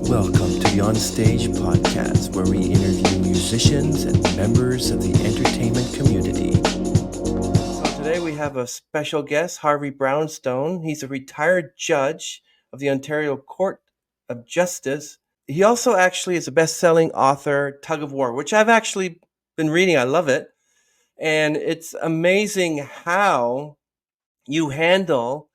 Welcome to the On Stage podcast, where we interview musicians and members of the entertainment community. So today we have a special guest, Harvey Brownstone. He's a retired judge of the Ontario Court of Justice. He also actually is a best-selling author, Tug of War, which I've actually been reading. I love it. And it's amazing how you handle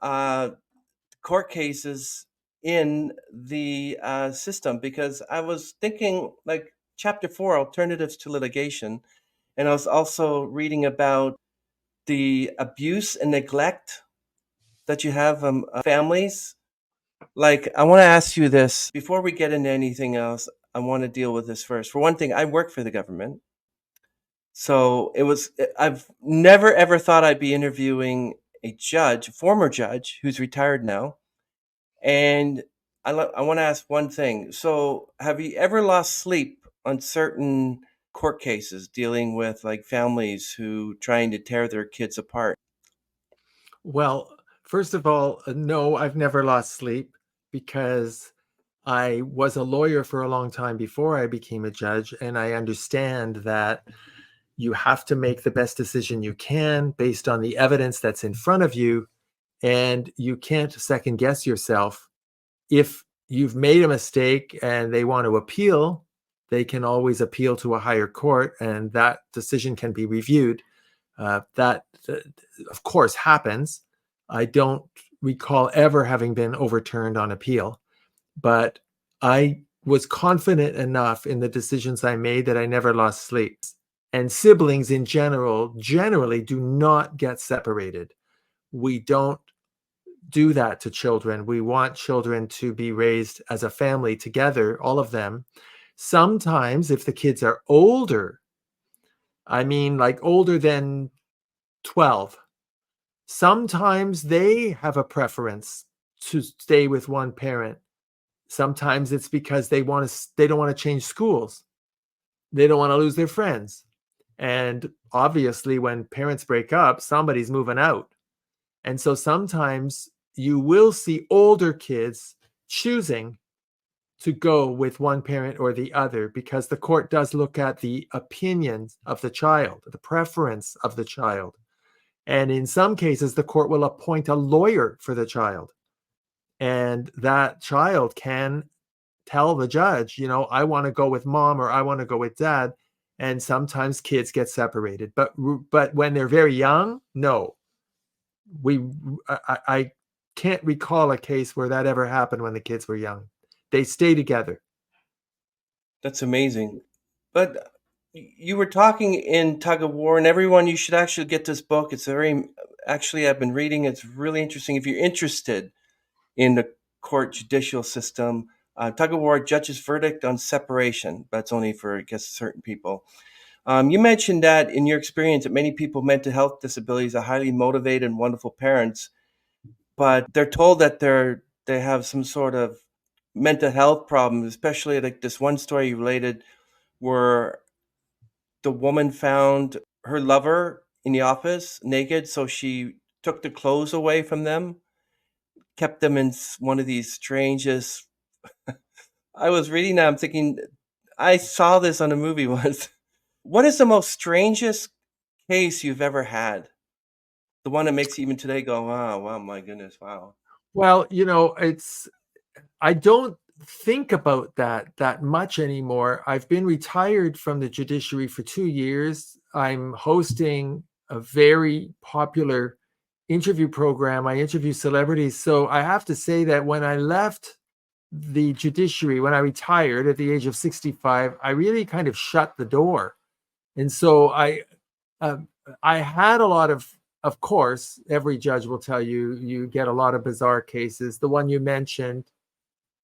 court cases in the system, because I was thinking like chapter 4, alternatives to litigation, and I was also reading about the abuse and neglect that you have families. Like, I want to ask you this before we get into anything else. I want to deal with this first. For one thing, I work for the government, so I've never ever thought I'd be interviewing a judge, a former judge who's retired now. And I want to ask one thing. So, have you ever lost sleep on certain court cases dealing with like families who trying to tear their kids apart? Well, first of all, no, I've never lost sleep because I was a lawyer for a long time before I became a judge, and I understand that you have to make the best decision you can based on the evidence that's in front of you, and you can't second guess yourself. If you've made a mistake and they want to appeal, they can always appeal to a higher court, and that decision can be reviewed. That, of course, happens. I don't recall ever having been overturned on appeal, but I was confident enough in the decisions I made that I never lost sleep. And siblings in generally do not get separated. We don't do that to children. We want children to be raised as a family together, all of them. Sometimes, if the kids are older, I mean, like older than 12, sometimes they have a preference to stay with one parent. Sometimes it's because they don't want to change schools. They don't want to lose their friends. And obviously, when parents break up, somebody's moving out. And so sometimes you will see older kids choosing to go with one parent or the other, because the court does look at the opinions of the child, the preference of the child. And in some cases, the court will appoint a lawyer for the child. And that child can tell the judge, I want to go with mom or I want to go with dad. And sometimes kids get separated. But when they're very young, no. I can't recall a case where that ever happened when the kids were young. They stay together. That's amazing. But you were talking in Tug of War, and everyone, you should actually get this book. Actually, I've been reading. It's really interesting. If you're interested in the court judicial system, Tug of War, Judge's Verdict on Separation. That's only for, I guess, certain people. You mentioned that in your experience that many people with mental health disabilities are highly motivated and wonderful parents, but they're told that they have some sort of mental health problems, especially like this one story you related where the woman found her lover in the office naked, so she took the clothes away from them, kept them in one of these strangest. I was reading that, I'm thinking, I saw this on a movie once. What is the most strangest case you've ever had? The one that makes you even today go, wow, wow, my goodness, wow. Well, I don't think about that much anymore. I've been retired from the judiciary for 2 years. I'm hosting a very popular interview program. I interview celebrities. So I have to say that when I left the judiciary, when I retired at the age of 65, I really kind of shut the door. And so I had a lot of course, every judge will tell you, you get a lot of bizarre cases. The one you mentioned,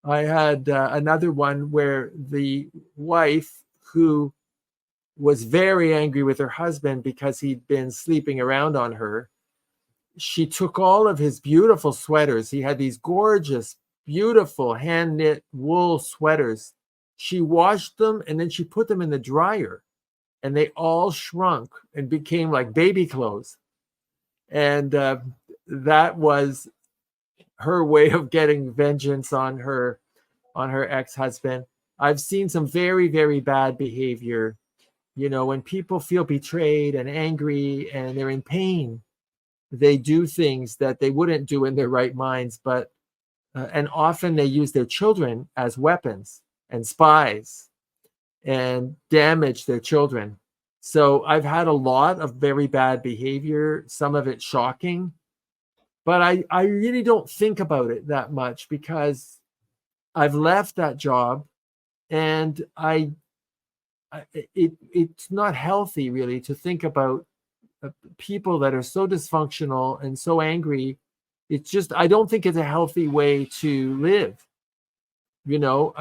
I had another one where the wife, who was very angry with her husband because he'd been sleeping around on her, she took all of his beautiful sweaters. He had these gorgeous, beautiful hand-knit wool sweaters. She washed them and then she put them in the dryer, and they all shrunk and became like baby clothes. And that was her way of getting vengeance on her on her ex-husband. I've seen some very, very bad behavior. When people feel betrayed and angry and they're in pain, they do things that they wouldn't do in their right minds, and often they use their children as weapons and spies and damage their children. So I've had a lot of very bad behavior, some of it shocking, but I really don't think about it that much because I've left that job, and it's not healthy really to think about people that are so dysfunctional and so angry. It's just, I don't think it's a healthy way to live.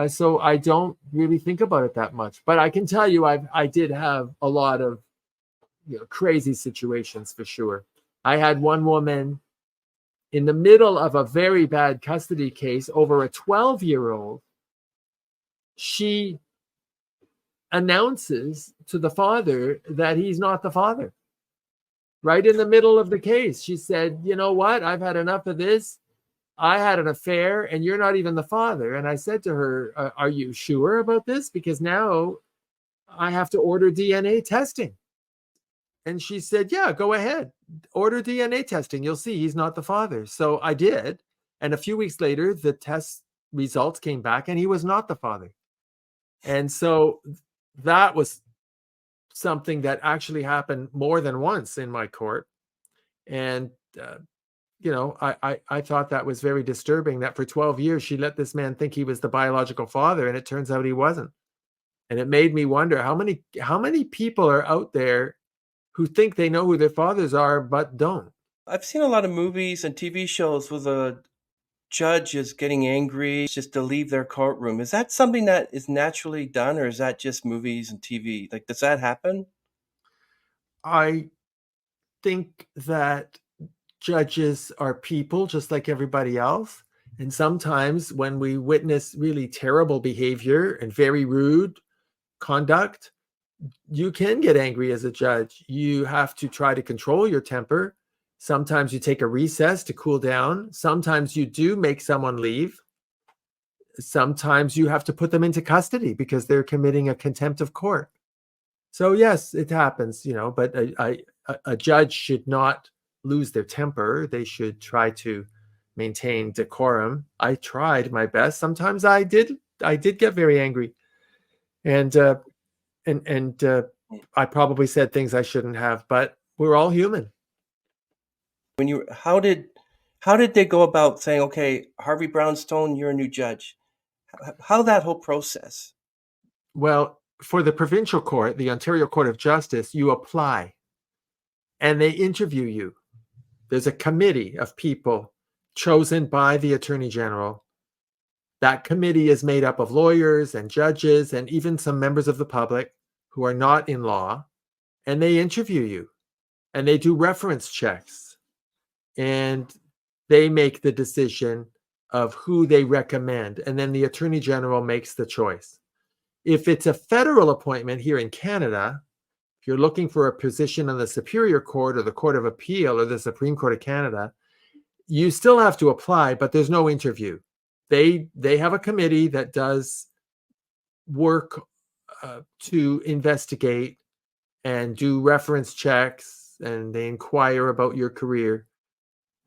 So I don't really think about it that much, but I can tell you I did have a lot of crazy situations for sure. I had one woman in the middle of a very bad custody case over a 12-year-old. She announces to the father that he's not the father right in the middle of the case. She said, "You know what? I've had enough of this. I had an affair and you're not even the father." And I said to her, "Are you sure about this? Because now I have to order DNA testing." And she said, "Yeah, go ahead. Order DNA testing. You'll see he's not the father." So I did. And a few weeks later, the test results came back and he was not the father. And so that was something that actually happened more than once in my court. And, I thought that was very disturbing that for 12 years she let this man think he was the biological father, and it turns out he wasn't. And it made me wonder how many people are out there who think they know who their fathers are but don't. I've seen a lot of movies and TV shows where the judge is getting angry just to leave their courtroom. Is that something that is naturally done, or is that just movies and TV? Like, does that happen? I think that judges are people just like everybody else. And sometimes when we witness really terrible behavior and very rude conduct, you can get angry as a judge. You have to try to control your temper. Sometimes you take a recess to cool down. Sometimes you do make someone leave. Sometimes you have to put them into custody because they're committing a contempt of court. So yes, it happens, but a judge should not lose their temper. They should try to maintain decorum. I tried my best. Sometimes I did get very angry, and I probably said things I shouldn't have. But we're all human. When you how did they go about saying, "Okay, Harvey Brownstone, you're a new judge"? How that whole process? Well, for the provincial court, the Ontario Court of Justice, you apply, and they interview you. There's a committee of people chosen by the Attorney General. That committee is made up of lawyers and judges and even some members of the public who are not in law, and they interview you and they do reference checks, and they make the decision of who they recommend, and then the Attorney General makes the choice. If it's a federal appointment here in Canada, if you're looking for a position on the Superior Court or the Court of Appeal or the Supreme Court of Canada, you still have to apply, but there's no interview. They have a committee that does work to investigate and do reference checks, and they inquire about your career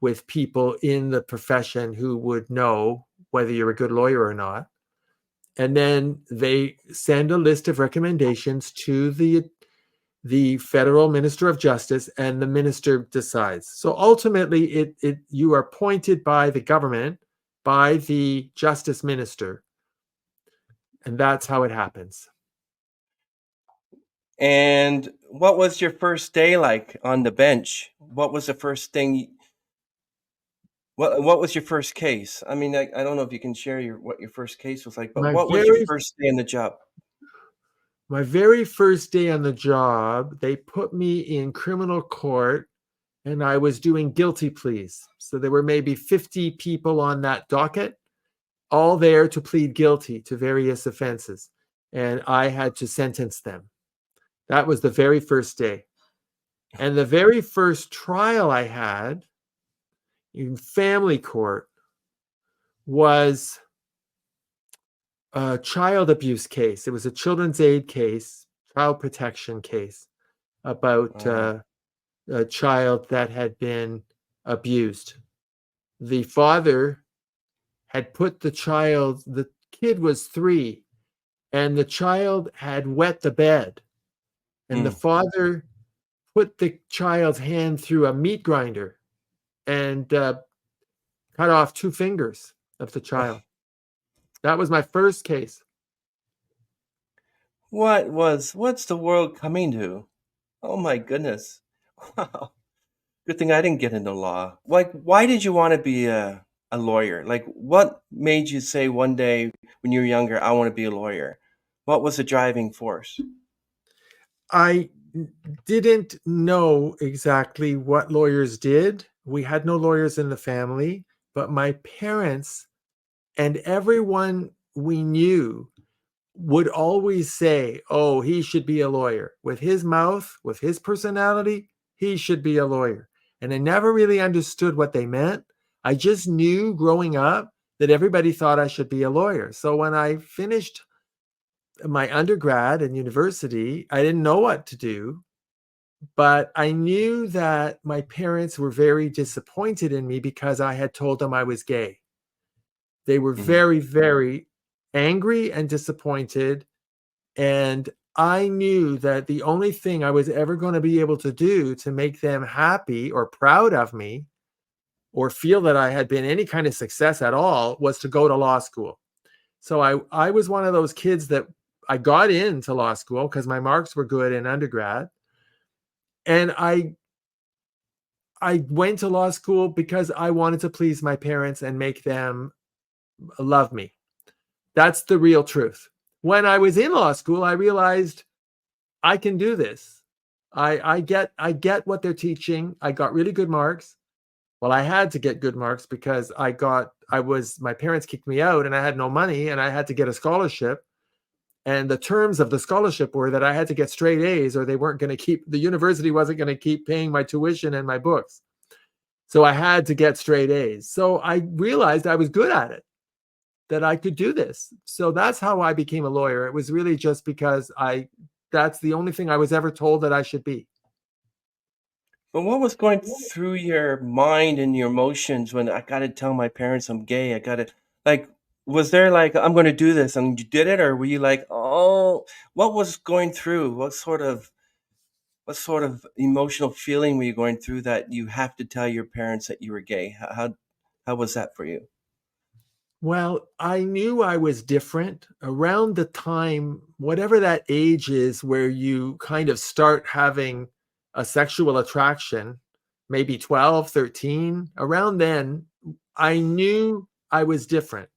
with people in the profession who would know whether you're a good lawyer or not. And then they send a list of recommendations to the federal minister of justice, and the minister decides. So ultimately, you are appointed by the government, by the justice minister, and that's how it happens. And what was your first day like on the bench? What was the first thing? What was your first case? I mean, I don't know if you can share what your first case was like, but My what was your very first day in the job? my very first day on the job, they put me in criminal court, and I was doing guilty pleas. So there were maybe 50 people on that docket, all there to plead guilty to various offenses, and I had to sentence them. That was the very first day. And the very first trial I had in family court was a child abuse case. It was a children's aid case, child protection case about Oh. a child that had been abused. The father had put the kid was 3, and the child had wet the bed. And the Mm. father put the child's hand through a meat grinder and cut off 2 fingers of the Oh. child. That was my first case. What's the world coming to? Oh my goodness. Wow. Good thing I didn't get into law. Like, why did you want to be a lawyer? Like, what made you say one day when you were younger, I want to be a lawyer? What was the driving force? I didn't know exactly what lawyers did. We had no lawyers in the family, but my parents and everyone we knew would always say, "Oh, he should be a lawyer." With his mouth, with his personality, he should be a lawyer. And I never really understood what they meant. I just knew growing up that everybody thought I should be a lawyer. So when I finished my undergrad and university, I didn't know what to do, but I knew that my parents were very disappointed in me because I had told them I was gay. They were Mhm. very, very angry and disappointed. And I knew that the only thing I was ever going to be able to do to make them happy or proud of me or feel that I had been any kind of success at all was to go to law school. So I was one of those kids that I got into law school because my marks were good in undergrad. And I went to law school because I wanted to please my parents and make them love me. That's the real truth. When I was in law school, I realized I can do this. I get what they're teaching. I got really good marks. Well, I had to get good marks because my parents kicked me out and I had no money and I had to get a scholarship. And the terms of the scholarship were that I had to get straight A's or the university wasn't going to keep paying my tuition and my books. So I had to get straight A's. So I realized I was good at it, that I could do this. So that's how I became a lawyer. It was really just because that's the only thing I was ever told that I should be. But what was going through your mind and your emotions when I gotta tell my parents I'm gay? I gotta like, was there like I'm going to do this and you did it, or were you like, oh, what was going through? What sort of emotional feeling were you going through that you have to tell your parents that you were gay? How was that for you? Well, I knew I was different around the time, whatever that age is, where you kind of start having a sexual attraction, maybe 12, 13. Around then, I knew I was different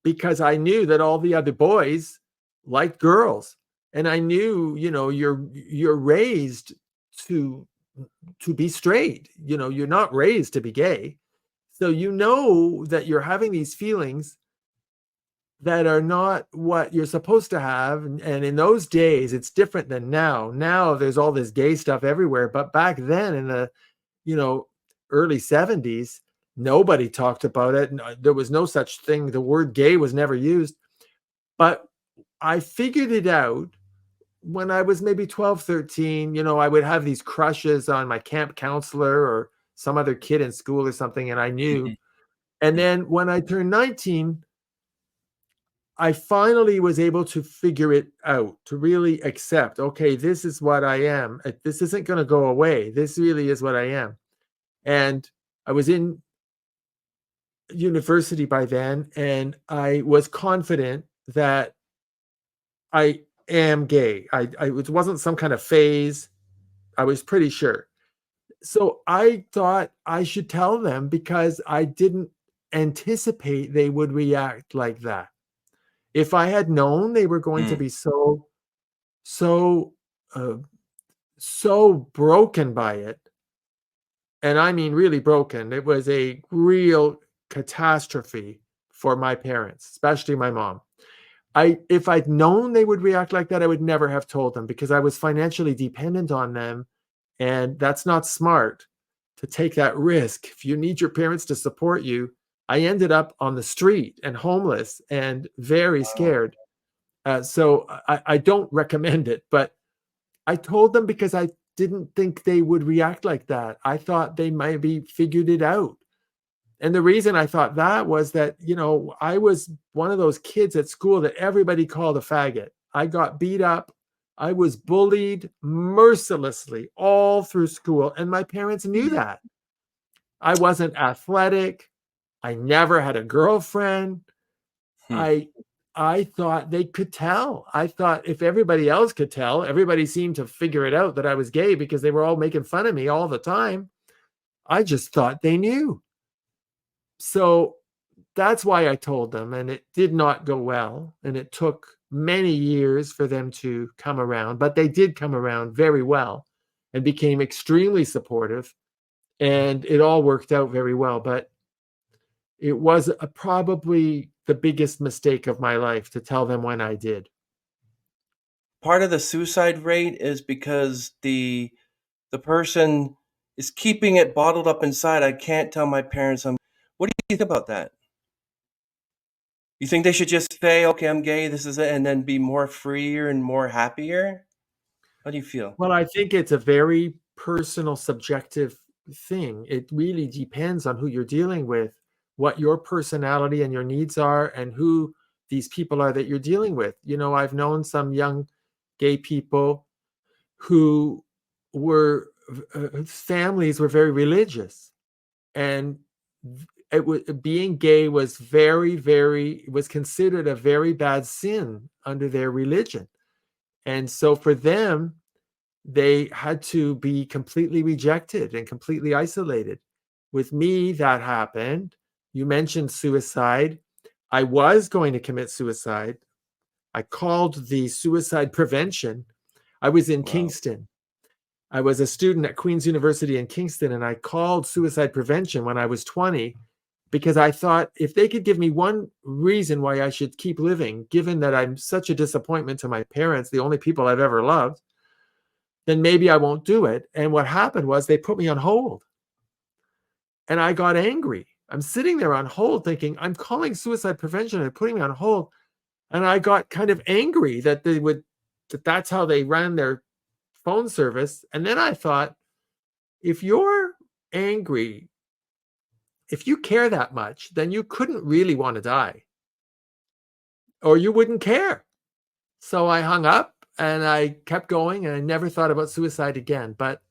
because I knew that all the other boys liked girls. And I knew, you're raised to to be straight. You're not raised to be gay. So you know that you're having these feelings that are not what you're supposed to have. And in those days, it's different than now. Now there's all this gay stuff everywhere. But back then in the, you know, early 70s, nobody talked about it. There was no such thing. The word gay was never used. But I figured it out when I was maybe 12, 13. I would have these crushes on my camp counselor or some other kid in school or something. And I knew. And then when I turned 19, I finally was able to figure it out, to really accept, okay, this is what I am. This isn't going to go away. This really is what I am. And I was in university by then, and I was confident that I am gay. It wasn't some kind of phase. I was pretty sure. So I thought I should tell them because I didn't anticipate they would react like that. If I had known they were going to Mm. be so uh, so broken by it, and I mean really broken, it was a real catastrophe for my parents, especially my mom. If I'd known they would react like that, I would never have told them because I was financially dependent on them, and that's not smart to take that risk. If you need your parents to support you, I ended up on the street and homeless and very Wow. scared. So I don't recommend it, but I told them because I didn't think they would react like that. I thought they maybe figured it out. And the reason I thought that was that, I was one of those kids at school that everybody called a faggot. I got beat up. I was bullied mercilessly all through school. And my parents knew that. I wasn't athletic. I never had a girlfriend. Hmm. I I thought they could tell. I thought if everybody else could tell, everybody seemed to figure it out that I was gay because they were all making fun of me all the time. I just thought they knew. So that's why I told them, and it did not go well. And it took many years for them to come around, but they did come around very well and became extremely supportive. And it all worked out very well. But it was probably the biggest mistake of my life to tell them when I did. Part of the suicide rate is because the person is keeping it bottled up inside. I can't tell my parents I'm. What do you think about that? You think they should just say, "Okay, I'm gay. This is it," and then be more freer and more happier? How do you feel? Well, I think it's a very personal, subjective thing. It really depends on who you're dealing with, what your personality and your needs are, and who these people are that you're dealing with. I've known some young gay people who were families were very religious, and it was being gay was was considered a very bad sin under their religion. And so for them, they had to be completely rejected and completely isolated. With me, that happened. You mentioned suicide. I was going to commit suicide. I called the suicide prevention. I was in Wow. Kingston. I was a student at Queen's University in Kingston, and I called suicide prevention when I was 20 because I thought if they could give me one reason why I should keep living, given that I'm such a disappointment to my parents, the only people I've ever loved, then maybe I won't do it. And what happened was they put me on hold, and I got angry. I'm sitting there on hold thinking, I'm calling suicide prevention and putting me on hold. And I got kind of angry that that's how they ran their phone service. And then I thought, if you're angry, if you care that much, then you couldn't really want to die, or you wouldn't care. So I hung up and I kept going, and I never thought about suicide again. But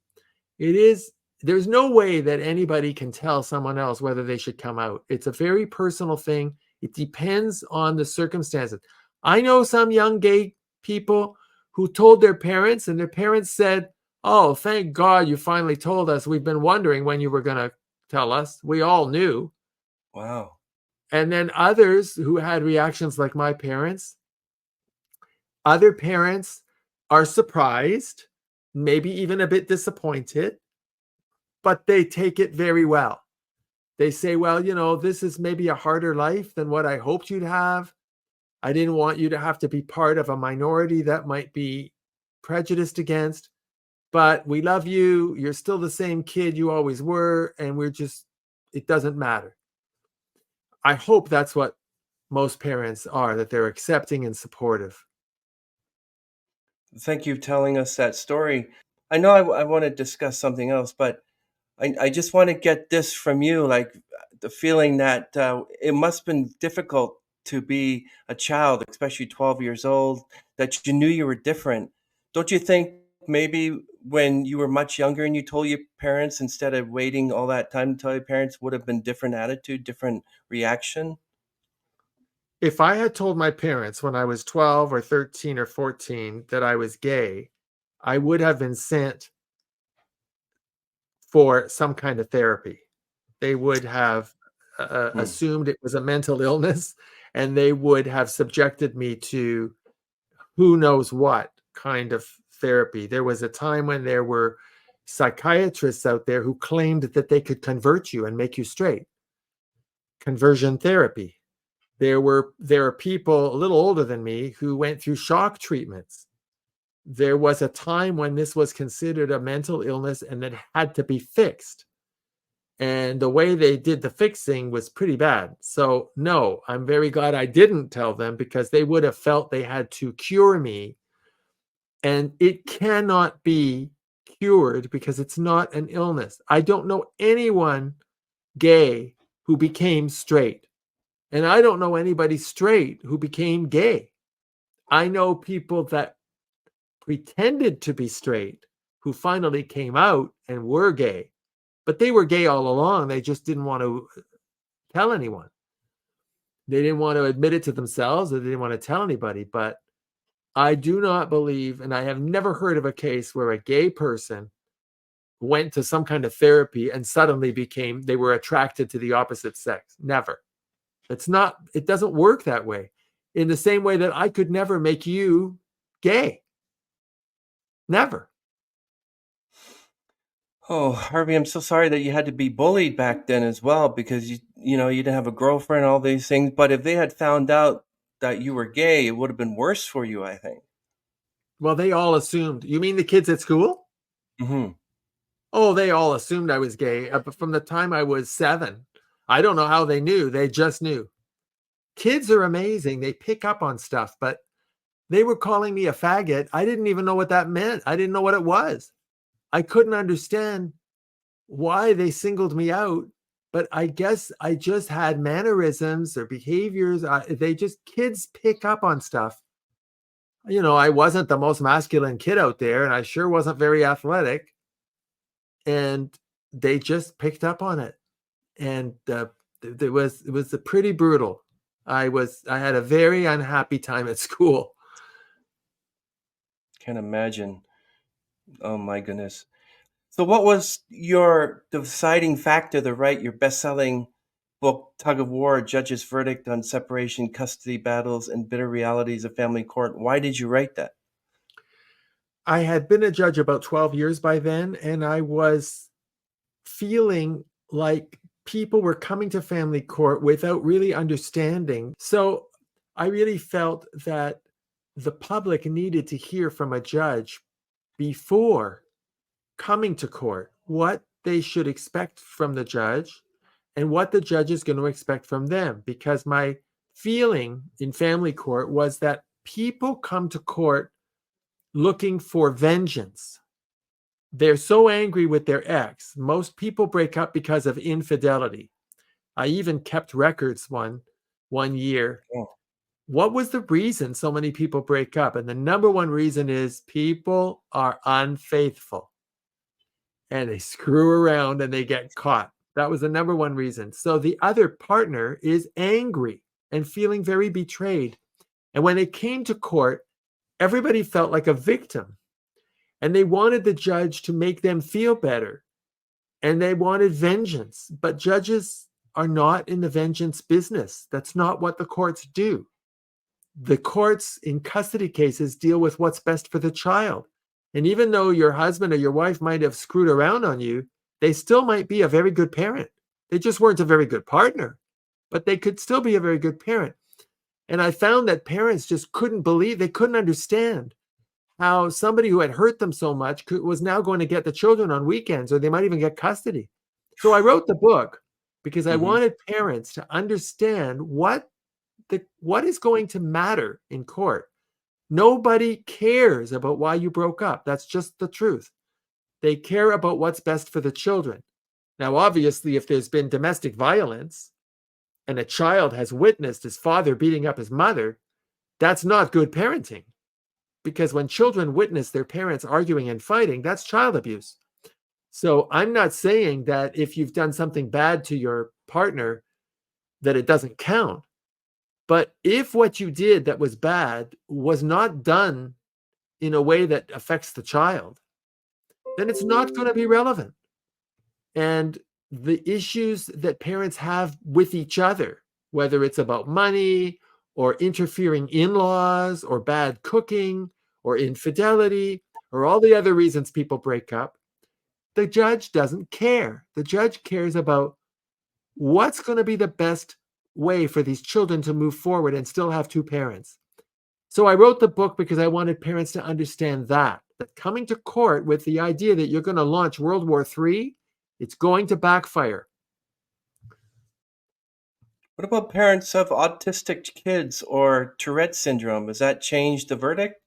there's no way that anybody can tell someone else whether they should come out. It's a very personal thing. It depends on the circumstances. I know some young gay people who told their parents, and their parents said, "Oh, thank God you finally told us. We've been wondering when you were going to tell us. We all knew." Wow. And then others who had reactions like my parents, other parents are surprised, maybe even a bit disappointed, but they take it very well. They say, well, this is maybe a harder life than what I hoped you'd have. I didn't want you to have to be part of a minority that might be prejudiced against, but we love you. You're still the same kid you always were. And it doesn't matter. I hope that's what most parents are, that they're accepting and supportive. Thank you for telling us that story. I know I want to discuss something else, but I just want to get this from you, like the feeling that it must have been difficult to be a child, especially 12 years old, that you knew you were different. Don't you think maybe when you were much younger and you told your parents instead of waiting all that time to tell your parents would have been different attitude, different reaction? If I had told my parents when I was 12 or 13 or 14 that I was gay, I would have been sent for some kind of therapy. They would have Hmm. assumed it was a mental illness, and they would have subjected me to who knows what kind of therapy. There was a time when there were psychiatrists out there who claimed that they could convert you and make you straight. Conversion therapy. There are people a little older than me who went through shock treatments. There was a time when this was considered a mental illness and that had to be fixed. And the way they did the fixing was pretty bad. So, no, I'm very glad I didn't tell them, because they would have felt they had to cure me. And it cannot be cured because it's not an illness. I don't know anyone gay who became straight. And I don't know anybody straight who became gay. I know people that pretended to be straight who finally came out and were gay, but they were gay all along. They just didn't want to tell anyone. They didn't want to admit it to themselves, or they didn't want to tell anybody. But I do not believe, and I have never heard of a case where a gay person went to some kind of therapy and suddenly they were attracted to the opposite sex. Never. It doesn't work that way. In the same way that I could never make you gay. Never. Oh, Harvey, I'm so sorry that you had to be bullied back then as well, because you didn't have a girlfriend, all these things. But if they had found out that you were gay, it would have been worse for you, I think. Well, they all assumed. You mean the kids at school? Hmm. Oh, they all assumed I was gay from the time I was 7. I don't know how they knew. They just knew. Kids are amazing. They pick up on stuff, but they were calling me a faggot. I didn't even know what that meant. I didn't know what it was. I couldn't understand why they singled me out, but I guess I just had mannerisms or behaviors. Kids pick up on stuff. I wasn't the most masculine kid out there, and I sure wasn't very athletic. And they just picked up on it. And it was pretty brutal. I had a very unhappy time at school. Can't imagine. Oh my goodness. So what was your deciding factor to write your best-selling book, Tug of War, A Judge's Verdict on Separation, Custody Battles, and Bitter Realities of Family Court? Why did you write that? I had been a judge about 12 years by then, and I was feeling like people were coming to family court without really understanding. So I really felt that the public needed to hear from a judge before coming to court what they should expect from the judge and what the judge is going to expect from them. Because my feeling in family court was that people come to court looking for vengeance. They're so angry with their ex. Most people break up because of infidelity. I even kept records one year. Oh, What was the reason so many people break up? And the number one reason is people are unfaithful and they screw around and they get caught. That was the number one reason. So the other partner is angry and feeling very betrayed. And when they came to court, everybody felt like a victim. And they wanted the judge to make them feel better. And they wanted vengeance. But judges are not in the vengeance business. That's not what the courts do. The courts in custody cases deal with what's best for the child. And even though your husband or your wife might have screwed around on you, they still might be a very good parent. They just weren't a very good partner, but they could still be a very good parent. And I found that parents just they couldn't understand how somebody who had hurt them so much was now going to get the children on weekends, or they might even get custody. So I wrote the book because I mhm. wanted parents to understand what is going to matter in court. Nobody cares about why you broke up. That's just the truth. They care about what's best for the children. Now, obviously, if there's been domestic violence and a child has witnessed his father beating up his mother, that's not good parenting. Because when children witness their parents arguing and fighting, that's child abuse. So I'm not saying that if you've done something bad to your partner, that it doesn't count. But if what you did that was bad was not done in a way that affects the child, then it's not going to be relevant. And the issues that parents have with each other, whether it's about money or interfering in-laws or bad cooking or infidelity or all the other reasons people break up, the judge doesn't care. The judge cares about what's going to be the best way for these children to move forward and still have two parents. So I wrote the book because I wanted parents to understand that coming to court with the idea that you're going to launch World War III It's going to backfire. What about parents of autistic kids or Tourette syndrome? Has that changed the verdict?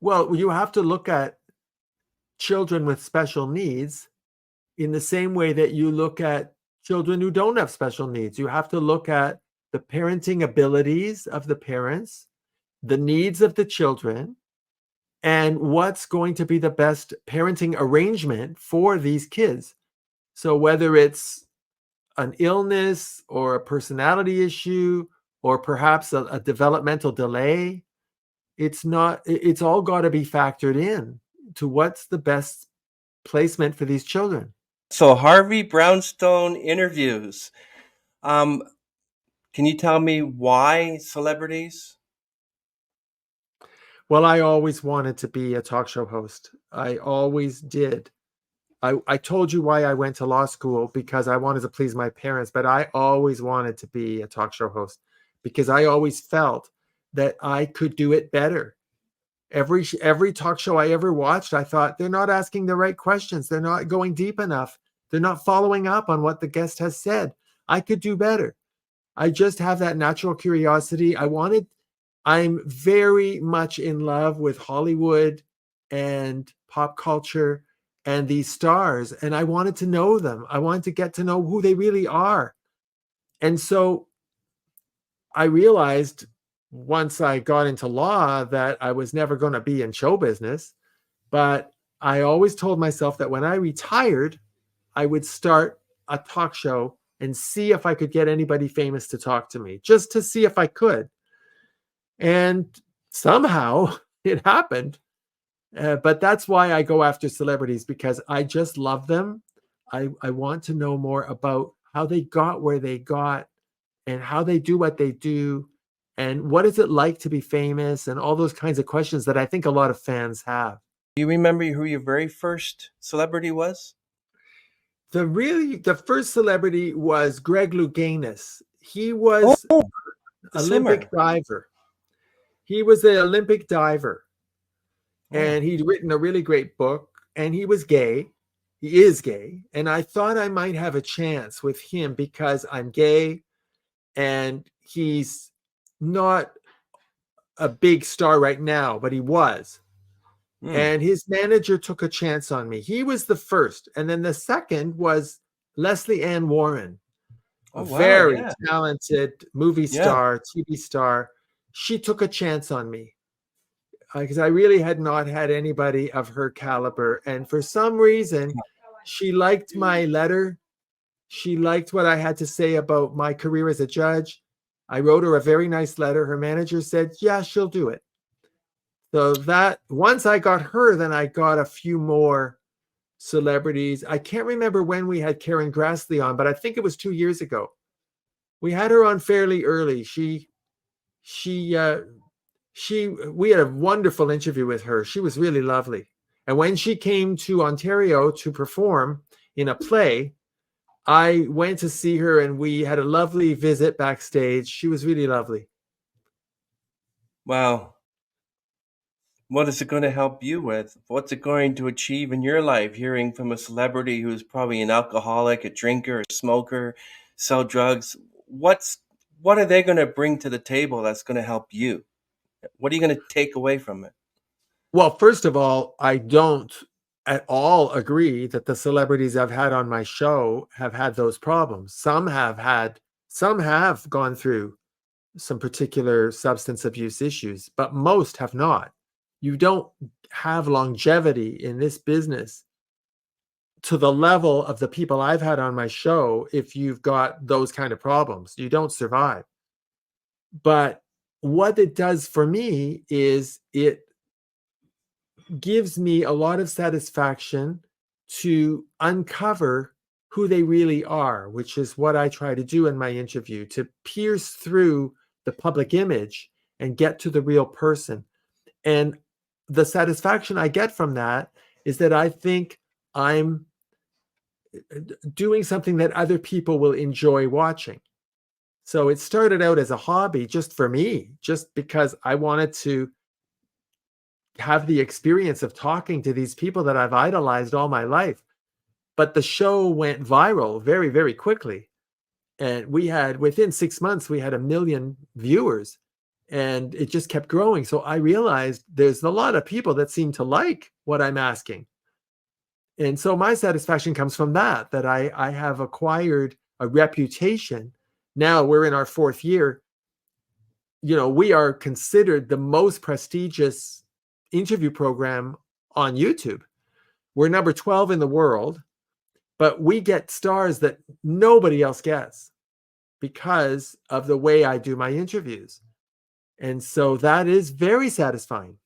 Well, you have to look at children with special needs in the same way that you look at children who don't have special needs. You have to look at the parenting abilities of the parents, the needs of the children, and what's going to be the best parenting arrangement for these kids. So whether it's an illness or a personality issue or perhaps a developmental delay, it's all got to be factored in to what's the best placement for these children. So Harvey Brownstone interviews. Um, can you tell me why celebrities? Well, I always wanted to be a talk show host. I always did. I told you why I went to law school, because I wanted to please my parents, but I always wanted to be a talk show host because I always felt that I could do it better. Every talk show I ever watched, I thought they're not asking the right questions. They're not going deep enough. They're not following up on what the guest has said. I could do better. I just have that natural curiosity. I'm very much in love with Hollywood and pop culture and these stars, and I wanted to know them. I wanted to get to know who they really are. And so I realized once I got into law that I was never going to be in show business, but I always told myself that when I retired, I would start a talk show and see if I could get anybody famous to talk to me, just to see if I could. And somehow it happened. But that's why I go after celebrities, because I just love them. I want to know more about how they got where they got and how they do what they do and what is it like to be famous and all those kinds of questions that I think a lot of fans have. Do you remember who your very first celebrity was? The first celebrity was Greg Louganis. He Oh, was the Olympic swimmer. diver. He was an Olympic diver, Oh, and he'd written a really great book, and he was gay. He is gay, and I thought I might have a chance with him because I'm gay and he's not a big star right now, but he was. hmm. And his manager took a chance on me. He was the first. And then the second was Leslie Ann Warren, a Oh, wow. very Yeah. talented movie Yeah. star, TV star. She took a chance on me because I really had not had anybody of her caliber. And for some reason, she liked my letter. She liked what I had to say about my career as a judge. I wrote her a very nice letter. Her manager said, yeah, she'll do it. So that once I got her, then I got a few more celebrities. I can't remember when we had Karen Grassley on, but I think it was 2 years ago. We had her on fairly early. She, we had a wonderful interview with her. She was really lovely. And when she came to Ontario to perform in a play, I went to see her and we had a lovely visit backstage. She was really lovely. Wow. What is it going to help you with? What's it going to achieve in your life hearing from a celebrity who's probably an alcoholic, a drinker, a smoker, sell drugs? What's what are they going to bring to the table that's going to help you? What are you going to take away from it? Well, first of all, I don't at all agree that the celebrities I've had on my show have had those problems. Some have gone through some particular substance abuse issues, but most have not. You don't have longevity in this business to the level of the people I've had on my show if you've got those kind of problems. You don't survive. But what it does for me is it gives me a lot of satisfaction to uncover who they really are, which is what I try to do in my interview, to pierce through the public image and get to the real person. And the satisfaction I get from that is that I think I'm doing something that other people will enjoy watching. So it started out as a hobby just for me, just because I wanted to have the experience of talking to these people that I've idolized all my life. But the show went viral very, very quickly. And within 6 months, we had 1 million viewers, and it just kept growing. So I realized there's a lot of people that seem to like what I'm asking. And so my satisfaction comes from that I have acquired a reputation. Now we're in our 4th year. We are considered the most prestigious interview program on YouTube. We're number 12 in the world, but we get stars that nobody else gets because of the way I do my interviews. And so that is very satisfying.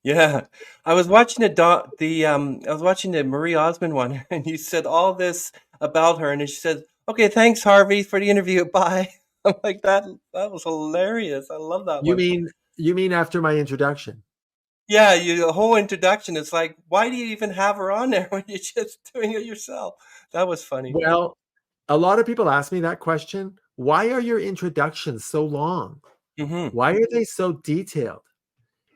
Yeah, I was watching I was watching the Marie Osmond one, and you said all this about her, and then she said, "Okay, thanks, Harvey, for the interview. Bye." I'm like that. That was hilarious. I love that You one. mean you mean after my introduction? Yeah, the whole introduction. It's like, why do you even have her on there when you're just doing it yourself? That was funny. Well, a lot of people ask me that question. Why are your introductions so long? Hmm. Why are they so detailed?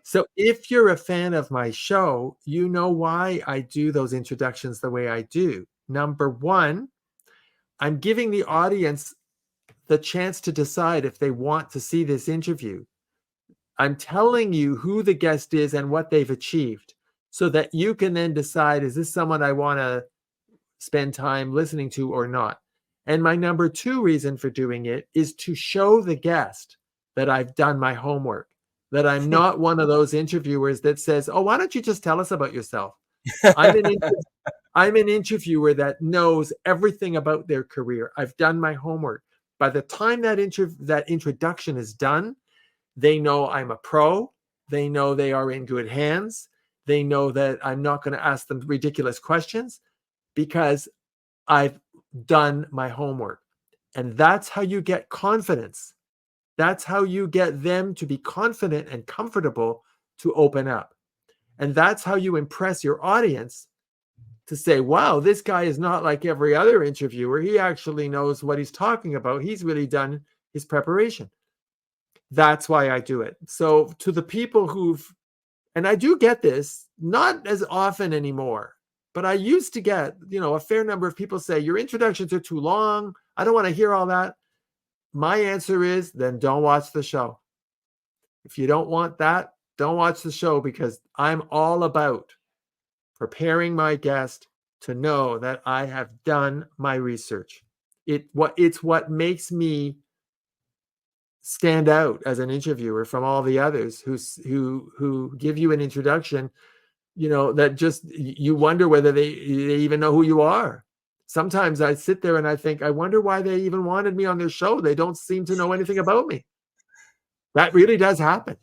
So if you're a fan of my show, you know why I do those introductions the way I do. Number one, I'm giving the audience the chance to decide if they want to see this interview. I'm telling you who the guest is and what they've achieved so that you can then decide, is this someone I want to spend time listening to or not? And my number two reason for doing it is to show the guest that I've done my homework, that I'm not one of those interviewers that says, oh, why don't you just tell us about yourself? I'm an, I'm an interviewer that knows everything about their career. I've done my homework. By the time that introduction is done, they know I'm a pro. They know they are in good hands. They know that I'm not going to ask them ridiculous questions because I've done my homework. And that's how you get confidence. That's how you get them to be confident and comfortable to open up. And that's how you impress your audience to say, wow, this guy is not like every other interviewer. He actually knows what he's talking about. He's really done his preparation. That's why I do it. So to the people and I do get this, not as often anymore, but I used to get, a fair number of people say, your introductions are too long. I don't want to hear all that. My answer is, then don't watch the show. If you don't want that, don't watch the show, because I'm all about preparing my guest to know that I have done my research. It's what makes me stand out as an interviewer from all the others who give you an introduction, that just you wonder whether they even know who you are. Sometimes I sit there and I think, I wonder why they even wanted me on their show. They don't seem to know anything about me. That really does happen.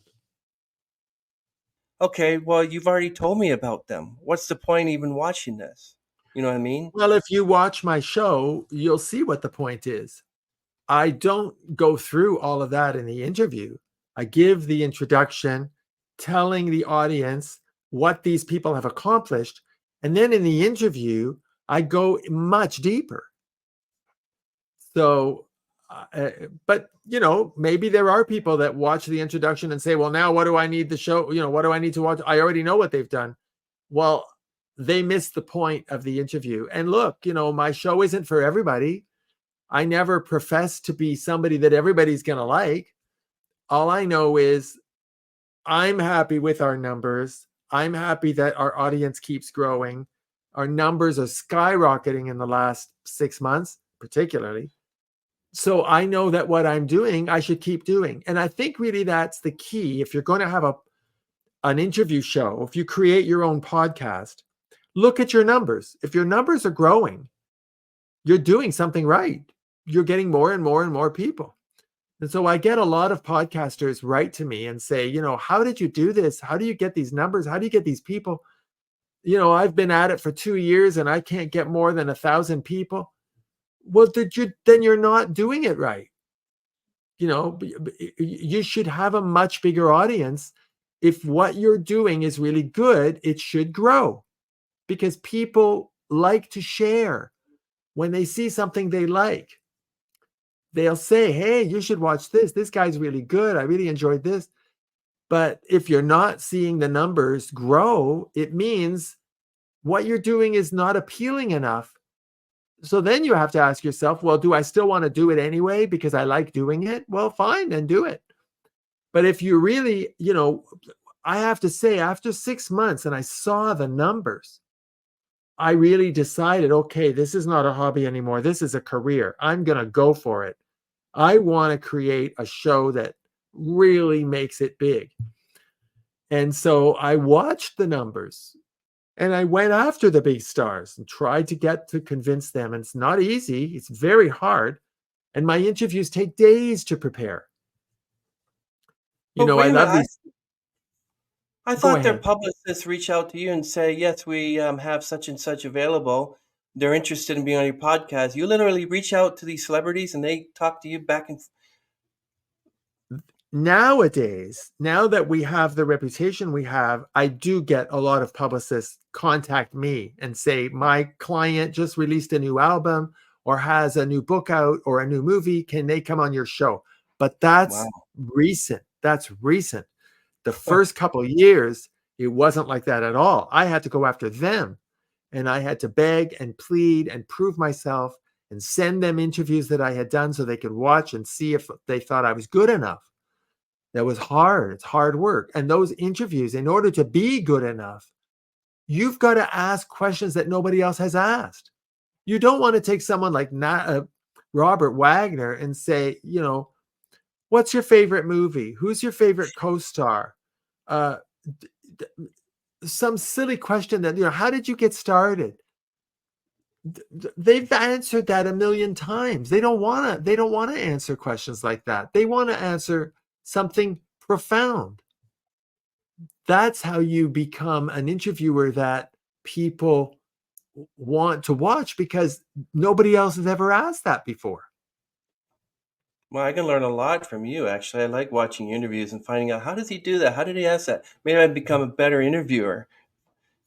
Okay, well, you've already told me about them. What's the point even watching this? You know what I mean? Well, if you watch my show, you'll see what the point is. I don't go through all of that in the interview. I give the introduction, telling the audience what these people have accomplished. And then in the interview, I go much deeper. So, but maybe there are people that watch the introduction and say, well, now what do I need the show? What do I need to watch? I already know what they've done. Well, they missed the point of the interview. And look, my show isn't for everybody. I never profess to be somebody that everybody's going to like. All I know is I'm happy with our numbers. I'm happy that our audience keeps growing. Our numbers are skyrocketing in the last 6 months, particularly. So I know that what I'm doing, I should keep doing. And I think really that's the key. If you're going to have an interview show, if you create your own podcast, look at your numbers. If your numbers are growing, you're doing something right. You're getting more and more and more people. And so I get a lot of podcasters write to me and say, how did you do this? How do you get these numbers? How do you get these people? I've been at it for 2 years and I can't get more than 1,000 people. Well, then you're not doing it right. You should have a much bigger audience. If what you're doing is really good, it should grow, because people like to share. When they see something they like, they'll say, hey, you should watch this. This guy's really good. I really enjoyed this. But if you're not seeing the numbers grow, it means what you're doing is not appealing enough. So then you have to ask yourself, well, do I still want to do it anyway because I like doing it? Well, fine, then do it. But if you really, I have to say, after 6 months and I saw the numbers, I really decided, okay, this is not a hobby anymore. This is a career. I'm going to go for it. I want to create a show that really makes it big. And so I watched the numbers and I went after the big stars and tried to convince them. And it's not easy. It's very hard. And my interviews take days to prepare. But I wait a love minute, these. I Go thought their ahead. publicists reach out to you and say, yes, we have such and such available. They're interested in being on your podcast. You literally reach out to these celebrities and they talk to you back and Nowadays, now that we have the reputation we have, I do get a lot of publicists contact me and say, my client just released a new album or has a new book out or a new movie. Can they come on your show? But wow. that's recent. That's recent. The first couple of years, it wasn't like that at all. I had to go after them and I had to beg and plead and prove myself and send them interviews that I had done so they could watch and see if they thought I was good enough. That was hard. It's hard work. And those interviews, in order to be good enough, you've got to ask questions that nobody else has asked. You don't want to take someone like Robert Wagner and say, what's your favorite movie? Who's your favorite co-star? Uh, some silly question that, how did you get started? They've answered that a million times. They don't want to answer questions like that. They want to answer something profound. That's how you become an interviewer that people want to watch, because nobody else has ever asked that before. Well, I can learn a lot from you, actually. I like watching interviews and finding out how does he do that? How did he ask that? Maybe I become a better interviewer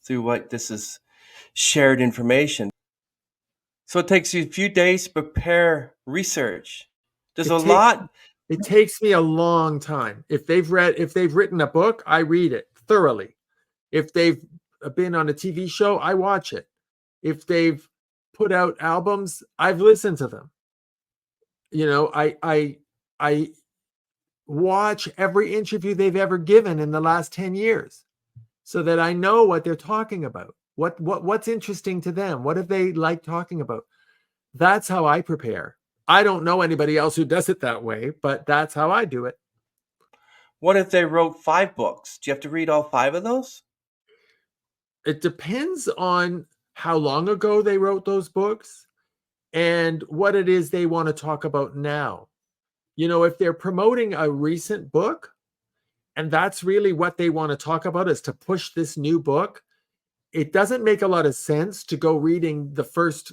through what this is shared information. So it takes you a few days to prepare research. There's a It takes lot. it takes me a long time. If they've written a book, I read it thoroughly. If they've been on a TV show, I watch it. If they've put out albums, I've listened to them. I watch every interview they've ever given in the last 10 years so that I know what they're talking about. What's interesting to them? What do they like talking about? That's how I prepare. I don't know anybody else who does it that way, but that's how I do it. What if they wrote 5 books? Do you have to read all 5 of those? It depends on how long ago they wrote those books and what it is they want to talk about now. If they're promoting a recent book and that's really what they want to talk about, is to push this new book, it doesn't make a lot of sense to go reading the first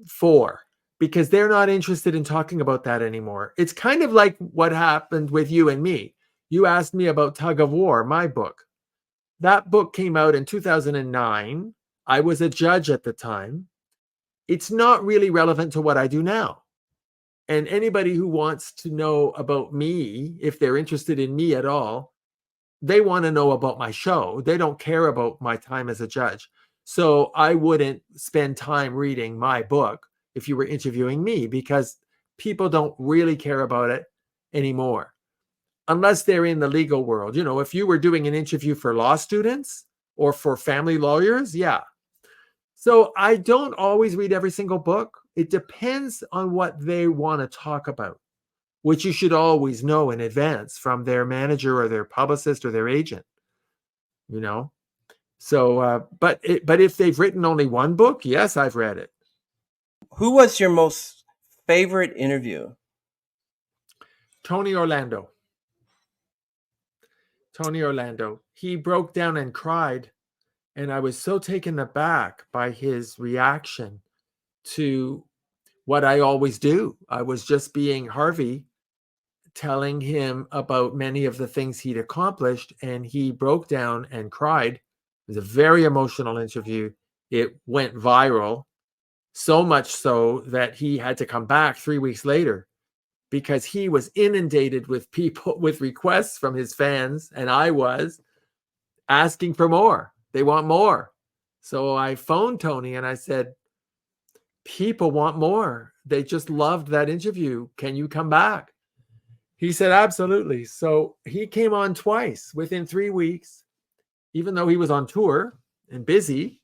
4 because they're not interested in talking about that anymore. It's kind of like what happened with you and me. You asked me about Tug of War, my book. That book came out in 2009. I was a judge at the time. It's not really relevant to what I do now. And anybody who wants to know about me, if they're interested in me at all, they want to know about my show. They don't care about my time as a judge. So I wouldn't spend time reading my book if you were interviewing me, because people don't really care about it anymore unless they're in the legal world. If you were doing an interview for law students or for family lawyers, yeah. So I don't always read every single book. It depends on what they want to talk about, which you should always know in advance from their manager or their publicist or their agent. So, but if they've written only one book, yes, I've read it. Who was your most favorite interview? Tony Orlando. Tony Orlando. He broke down and cried, and I was so taken aback by his reaction to what I always do. I was just being Harvey, telling him about many of the things he'd accomplished, and he broke down and cried. It was a very emotional interview. It went viral, so much so that he had to come back 3 weeks later because he was inundated with people with requests from his fans, and I was asking for more. They want more. So I phoned Tony and I said, people want more. They just loved that interview. Can you come back? He said, absolutely. So he came on twice within 3 weeks, even though he was on tour and busy.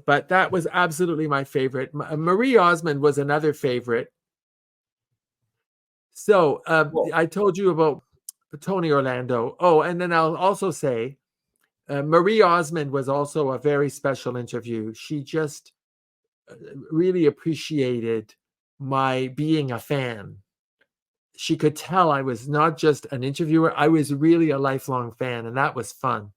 But that was absolutely my favorite. Marie Osmond was another favorite. So Well, I told you about Tony Orlando. Oh, and then I'll also say Marie Osmond was also a very special interview. She just really appreciated my being a fan. She could tell I was not just an interviewer, I was really a lifelong fan, and that was fun.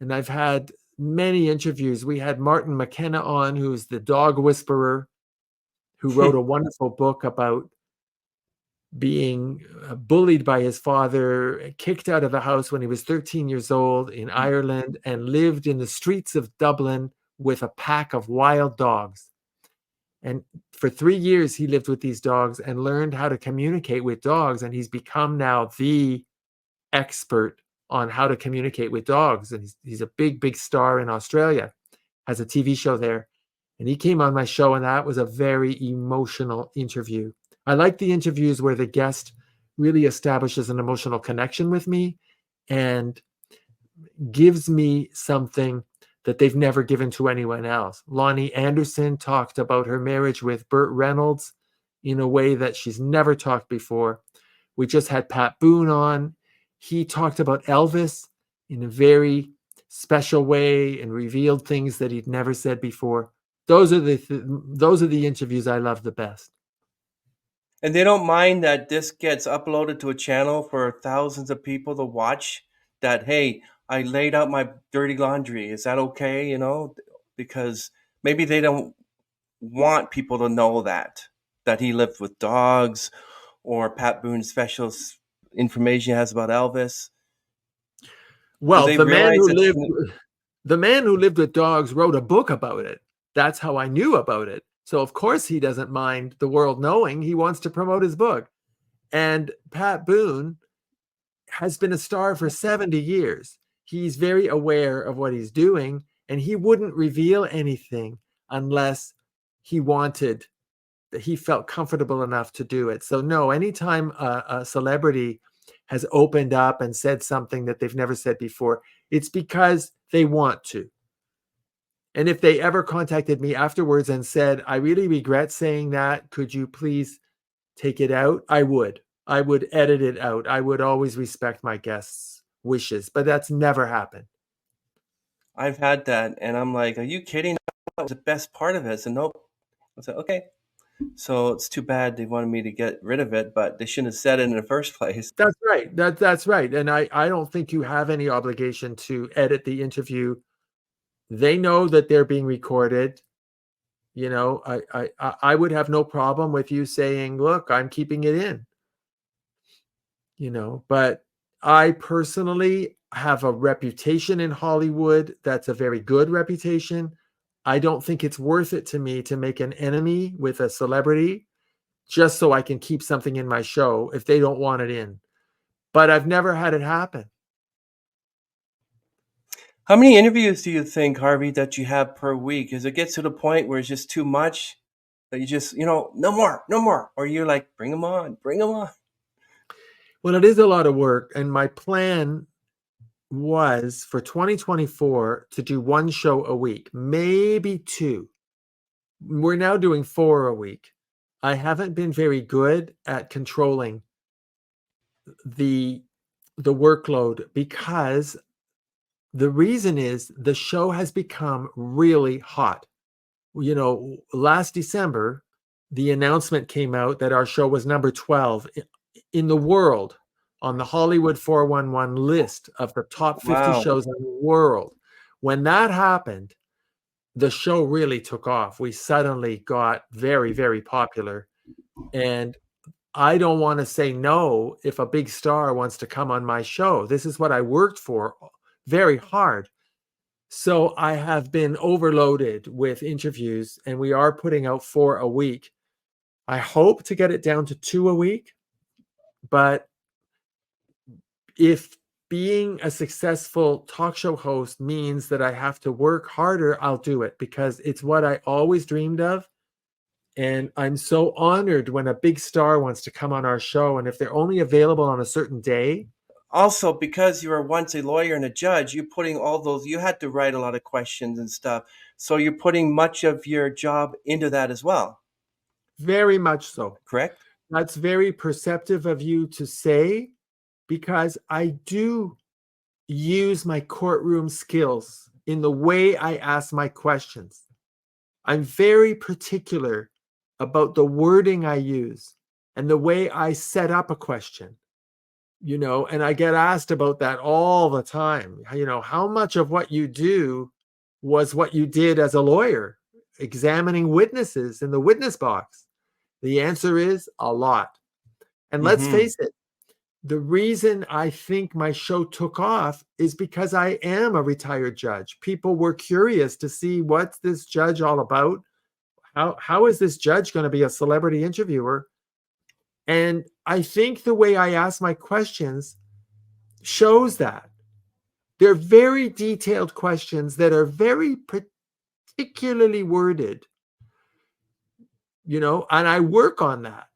And I've had many interviews. We had Martin McKenna on, who's the dog whisperer, who wrote a wonderful book about being bullied by his father, kicked out of the house when he was 13 years old in Ireland, and lived in the streets of Dublin with a pack of wild dogs. And for 3 years, he lived with these dogs and learned how to communicate with dogs. And he's become now the expert on how to communicate with dogs. And he's a big, big star in Australia, has a TV show there. And he came on my show, and that was a very emotional interview. I like the interviews where the guest really establishes an emotional connection with me and gives me something that they've never given to anyone else. Lonnie Anderson talked about her marriage with Burt Reynolds in a way that she's never talked before. We just had Pat Boone on. He talked about Elvis in a very special way and revealed things that he'd never said before. Those are the interviews I love the best. and they don't mind that this gets uploaded to a channel for thousands of people to watch. That, hey, I laid out my dirty laundry. Is that okay? Because maybe they don't want people to know that he lived with dogs, or Pat Boone's special information he has about Elvis. Do Well, they realize it's the man who lived with dogs wrote a book about it. That's how I knew about it. So of course he doesn't mind the world knowing. He wants to promote his book. And Pat Boone has been a star for 70 years. He's very aware of what he's doing, and he wouldn't reveal anything unless he wanted, that he felt comfortable enough to do it. So no, anytime a celebrity has opened up and said something that they've never said before, it's because they want to. And if they ever contacted me afterwards and said, I really regret saying that, could you please take it out? I would edit it out. I would always respect my guests' wishes, but that's never happened. I've had that, and I'm like, are you kidding? That was the best part of it. So nope. I said, okay. So it's too bad they wanted me to get rid of it, but they shouldn't have said it in the first place. That's right. That's right. And I don't think you have any obligation to edit the interview. They know that they're being recorded. I would have no problem with you saying, look, I'm keeping it in. But I personally have a reputation in Hollywood that's a very good reputation. I don't think it's worth it to me to make an enemy with a celebrity just so I can keep something in my show if they don't want it in. But I've never had it happen. How many interviews do you think, Harvey, that you have per week? Does it get to the point where it's just too much that you just, no more, no more? Or you're like, bring them on, bring them on? Well, it is a lot of work. And my plan was for 2024 to do one show a week, maybe two. We're now doing 4 a week. I haven't been very good at controlling the workload, because the reason is the show has become really hot. Last December, the announcement came out that our show was number 12 in the world on the Hollywood 411 list of the top 50 Wow. shows in the world. When that happened, the show really took off. We suddenly got very, very popular. And I don't want to say no if a big star wants to come on my show. This is what I worked for very hard. So I have been overloaded with interviews, and we are putting out 4 a week. I hope to get it down to 2 a week, but if being a successful talk show host means that I have to work harder, I'll do it because it's what I always dreamed of. And I'm so honored when a big star wants to come on our show. And if they're only available on a certain day, Also, because you were once a lawyer and a judge, you're putting all those, you had to write a lot of questions and stuff. So you're putting much of your job into that as well, very much so. correct? That's very perceptive of you to say, because I do use my courtroom skills in the way I ask my questions. I'm very particular about the wording I use and the way I set up a question, and I get asked about that all the time. How much of what you do was what you did as a lawyer, examining witnesses in the witness box? The answer is a lot. And let's Mm-hmm. face it, the reason I think my show took off is because I am a retired judge. People were curious to see what's this judge all about. How is this judge going to be a celebrity interviewer? And I think the way I ask my questions shows that. They're very detailed questions that are very particularly worded, and I work on that.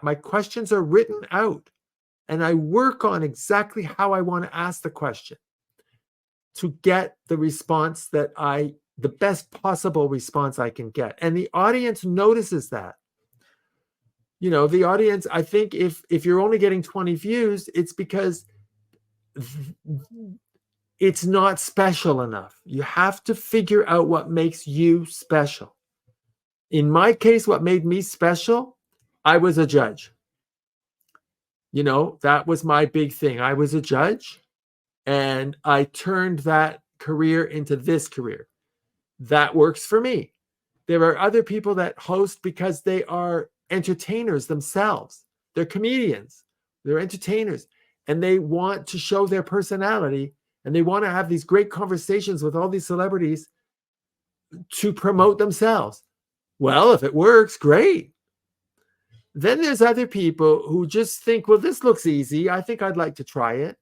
My questions are written out, and I work on exactly how I want to ask the question to get the response the best possible response I can get. And the audience notices that. The audience, I think if you're only getting 20 views, it's because it's not special enough. You have to figure out what makes you special. In my case, what made me special, I was a judge. That was my big thing. I was a judge, and I turned that career into this career. That works for me. There are other people that host because they are entertainers themselves. They're comedians. They're entertainers, and they want to show their personality, and they want to have these great conversations with all these celebrities to promote themselves. Well, if it works, great. Then there's other people who just think, well, this looks easy. I think I'd like to try it.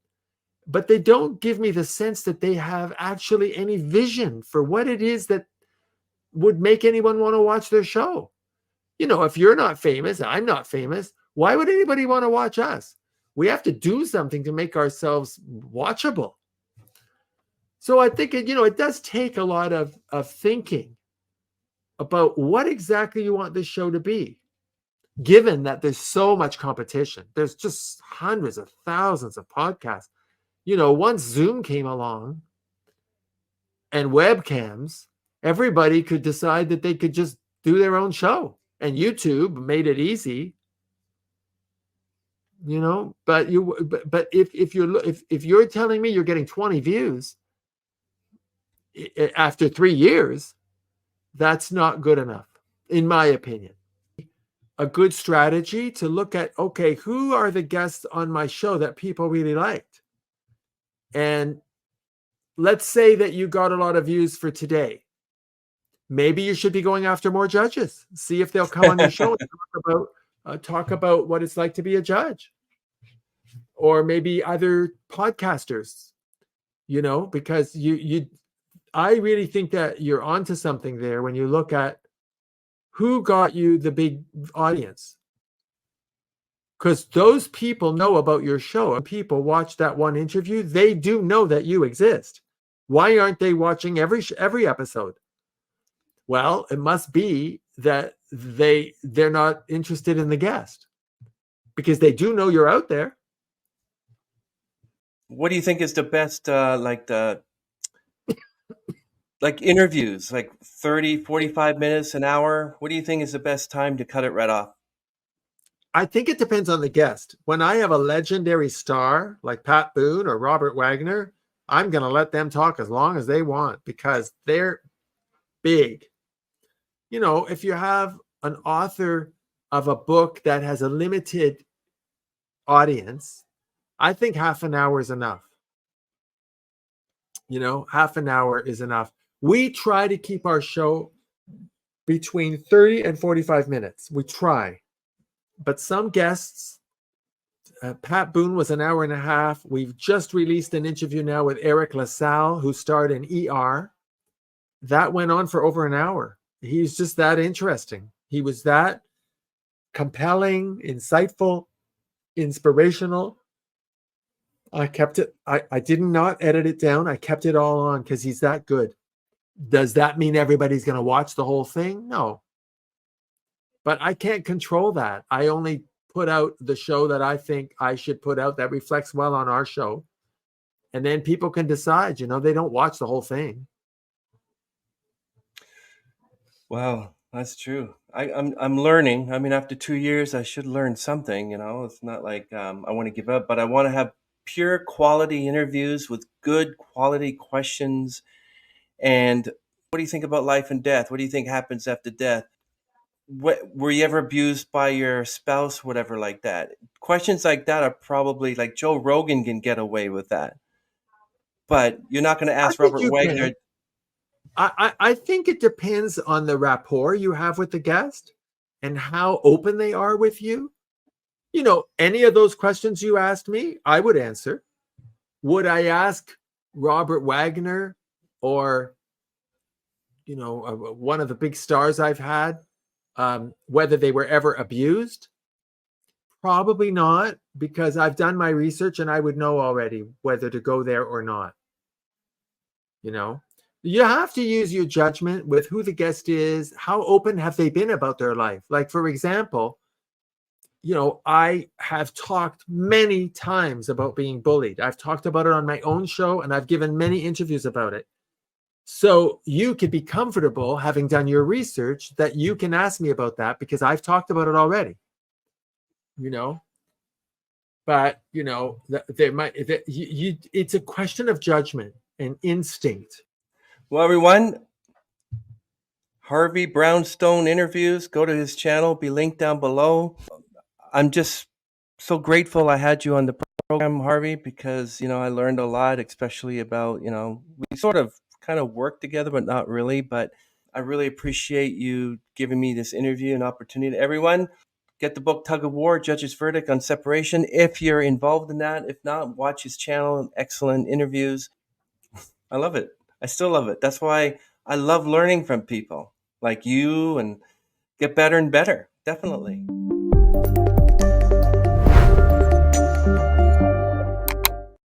But they don't give me the sense that they have actually any vision for what it is that would make anyone want to watch their show. If you're not famous, I'm not famous, why would anybody want to watch us? We have to do something to make ourselves watchable. So I think it does take a lot of thinking about what exactly you want this show to be, given that there's so much competition. There's just hundreds of thousands of podcasts. Once Zoom came along and webcams, everybody could decide that they could just do their own show. And YouTube made it easy. But if you're telling me you're getting 20 views after 3 years, that's not good enough, in my opinion. A good strategy to look at, okay, who are the guests on my show that people really liked? And let's say that you got a lot of views for today. Maybe you should be going after more judges. See if they'll come on your show and talk about what it's like to be a judge. Or maybe other podcasters, because I really think that you're onto something there when you look at who got you the big audience. Because those people know about your show. And people watch that one interview, they do know that you exist. Why aren't they watching every episode? Well, it must be that they're not interested in the guest, because they do know you're out there. What do you think is the best, like interviews, like 30, 45 minutes, an hour? What do you think is the best time to cut it right off? I think it depends on the guest. When I have a legendary star like Pat Boone or Robert Wagner, I'm going to let them talk as long as they want because they're big. If you have an author of a book that has a limited audience, I think half an hour is enough. Half an hour is enough. We try to keep our show between 30 and 45 minutes. We try. But some guests, Pat Boone was an hour and a half. We've just released an interview now with Eric LaSalle, who starred in ER. That went on for over an hour. He's just that interesting. He was that compelling, insightful, inspirational. I kept it. I did not edit it down. I kept it all on because he's that good. Does that mean everybody's going to watch the whole thing? No. But I can't control that. I only put out the show that I think I should put out that reflects well on our show. And then people can decide, they don't watch the whole thing. Wow, that's true. I'm learning. I mean, after 2 years, I should learn something. It's not like I want to give up, but I want to have pure quality interviews with good quality questions. And what do you think about life and death? What do you think happens after death? Were you ever abused by your spouse, whatever, like that? Questions like that are probably like Joe Rogan can get away with that, but you're not going to I ask think Robert you Wagner. can. I think it depends on the rapport you have with the guest and how open they are with you. Any of those questions you asked me, I would answer. Would I ask Robert Wagner or, one of the big stars I've had, whether they were ever abused? Probably not, because I've done my research and I would know already whether to go there or not. You have to use your judgment with who the guest is. How open have they been about their life? Like, for example, I have talked many times about being bullied. I've talked about it on my own show, and I've given many interviews about it. So you could be comfortable, having done your research, that you can ask me about that because I've talked about it already. But there might. It's a question of judgment and instinct. Well, everyone, Harvey Brownstone interviews, go to his channel, be linked down below. I'm just so grateful I had you on the program, Harvey, because, I learned a lot, especially about, we sort of kind of work together, but not really. But I really appreciate you giving me this interview and opportunity. Everyone, get the book Tug of War, Judge's Verdict on Separation, if you're involved in that. If not, watch his channel, excellent interviews. I love it. I still love it. That's why I love learning from people like you and get better and better. Definitely.